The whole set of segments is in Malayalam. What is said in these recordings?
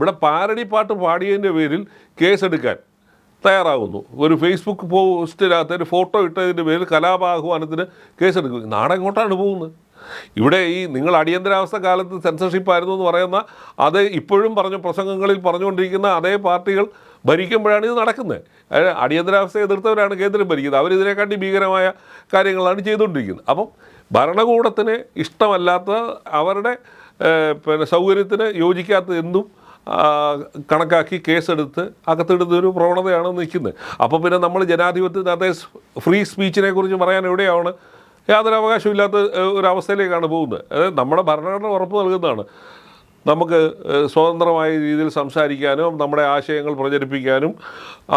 ഇവിടെ പാരഡി പാട്ട് പാടിയതിൻ്റെ പേരിൽ കേസെടുക്കാൻ തയ്യാറാകുന്നു. ഒരു ഫേസ്ബുക്ക് പോസ്റ്റിനകത്ത് ഒരു ഫോട്ടോ ഇട്ടതിൻ്റെ പേരിൽ കലാപാഹ്വാനത്തിന് കേസെടുക്കും. നാളെ എങ്ങോട്ടാണ് പോകുന്നത്? ഇവിടെ ഈ നിങ്ങൾ അടിയന്തരാവസ്ഥ കാലത്ത് സെൻസർഷിപ്പ് ആയിരുന്നു എന്ന് പറയുന്ന അത് ഇപ്പോഴും പ്രസംഗങ്ങളിൽ പറഞ്ഞുകൊണ്ടിരിക്കുന്ന അതേ പാർട്ടികൾ ഭരിക്കുമ്പോഴാണ് ഇത് നടക്കുന്നത്. അടിയന്തരാവസ്ഥയെ എതിർത്തവരാണ് കേന്ദ്രം ഭരിക്കുന്നത്. അവരിതിനെക്കാട്ടി ഭീകരമായ കാര്യങ്ങളാണ് ചെയ്തുകൊണ്ടിരിക്കുന്നത്. അപ്പം ഭരണകൂടത്തിന് ഇഷ്ടമല്ലാത്ത അവരുടെ സൗകര്യത്തിന് യോജിക്കാത്ത എന്തും കണക്കാക്കി കേസെടുത്ത് അകത്തിടുന്നൊരു പ്രവണതയാണ് നിൽക്കുന്നത്. അപ്പോൾ പിന്നെ നമ്മൾ ജനാധിപത്യത്തിനകത്തെ ഫ്രീ സ്പീച്ചിനെ കുറിച്ച് പറയാൻ എവിടെയാണ്? യാതൊരു അവകാശമില്ലാത്ത ഒരവസ്ഥയിലേക്കാണ് പോകുന്നത്. അതായത് നമ്മുടെ ഭരണഘടന ഉറപ്പ് നൽകുന്നതാണ് നമുക്ക് സ്വതന്ത്രമായ രീതിയിൽ സംസാരിക്കാനും നമ്മുടെ ആശയങ്ങൾ പ്രചരിപ്പിക്കാനും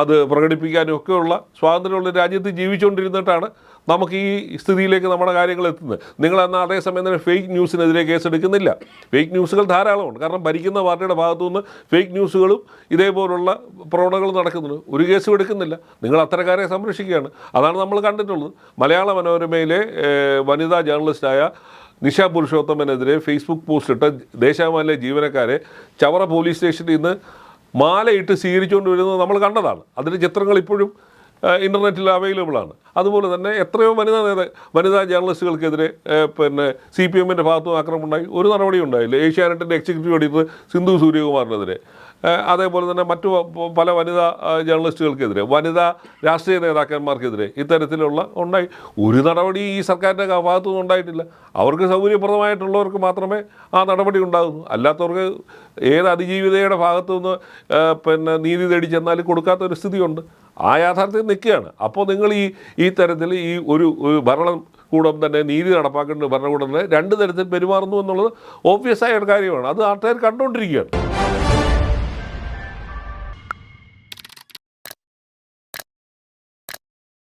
അത് പ്രകടിപ്പിക്കാനും ഒക്കെയുള്ള സ്വാതന്ത്ര്യമുള്ള രാജ്യത്ത് ജീവിച്ചുകൊണ്ടിരുന്നിട്ടാണ് നമുക്ക് ഈ സ്ഥിതിയിലേക്ക് നമ്മുടെ കാര്യങ്ങൾ എത്തുന്നത്. നിങ്ങളെന്നാൽ അതേസമയം തന്നെ ഫേക്ക് ന്യൂസിനെതിരെ കേസെടുക്കുന്നില്ല. ഫേക്ക് ന്യൂസുകൾ ധാരാളമുണ്ട്. കാരണം ഭരിക്കുന്ന പാർട്ടിയുടെ ഭാഗത്തുനിന്ന് ഫേക്ക് ന്യൂസുകളും ഇതേപോലുള്ള പ്രവണതകൾ നടക്കുന്നുണ്ട്. ഒരു കേസും എടുക്കുന്നില്ല. നിങ്ങൾ അത്തരക്കാരെ സംരക്ഷിക്കുകയാണ്. അതാണ് നമ്മൾ കണ്ടിട്ടുള്ളത്. മലയാള മനോരമയിലെ വനിതാ ജേർണലിസ്റ്റായ നിഷ പുരുഷോത്തമനെതിരെ ഫേസ്ബുക്ക് പോസ്റ്റ് ഇട്ട ദേശാഭിമാനിലെ ജീവനക്കാരെ ചവറ പോലീസ് സ്റ്റേഷനിൽ നിന്ന് മാലയിട്ട് സ്വീകരിച്ചുകൊണ്ട് വരുന്നത് നമ്മൾ കണ്ടതാണ്. അതിൻ്റെ ചിത്രങ്ങൾ ഇപ്പോഴും ഇൻ്റർനെറ്റിൽ അവൈലബിളാണ്. അതുപോലെ തന്നെ എത്രയോ വനിതാ ജേർണലിസ്റ്റുകൾക്കെതിരെ CPM-ൻ്റെ ഭാഗത്തുനിന്ന് ആക്രമണം ഉണ്ടായി, ഒരു നടപടി ഉണ്ടായില്ല. ഏഷ്യാനെറ്റിൻ്റെ എക്സിക്യൂട്ടീവ് എഡിറ്റർ സിന്ധു സൂര്യകുമാറിനെതിരെ, അതേപോലെ തന്നെ മറ്റു പല വനിതാ ജേർണലിസ്റ്റുകൾക്കെതിരെ, വനിതാ രാഷ്ട്രീയ നേതാക്കന്മാർക്കെതിരെ ഇത്തരത്തിലുള്ള ഉണ്ടായി. ഒരു നടപടി ഈ സർക്കാരിൻ്റെ ഭാഗത്തുനിന്ന് ഉണ്ടായിട്ടില്ല. അവർക്ക് സൗകര്യപ്രദമായിട്ടുള്ളവർക്ക് മാത്രമേ ആ നടപടി ഉണ്ടാകുന്നു. അല്ലാത്തവർക്ക് ഏത് അതിജീവിതയുടെ ഭാഗത്തുനിന്ന് നീതി തേടി ചെന്നാലും കൊടുക്കാത്തൊരു സ്ഥിതിയുണ്ട്. ആ യാഥാർത്ഥ്യം നിൽക്കുകയാണ്. അപ്പോൾ നിങ്ങൾ ഈ തരത്തിൽ ഈ ഒരു ഭരണകൂടം തന്നെ നീതി നടപ്പാക്കേണ്ട ഭരണകൂടം തന്നെ രണ്ട് തരത്തിൽ പെരുമാറുന്നു എന്നുള്ളത് ഓബ്വിയസ് ആയ ഒരു കാര്യമാണ്. അത് നാട്ടുകാർ കണ്ടുകൊണ്ടിരിക്കുകയാണ്.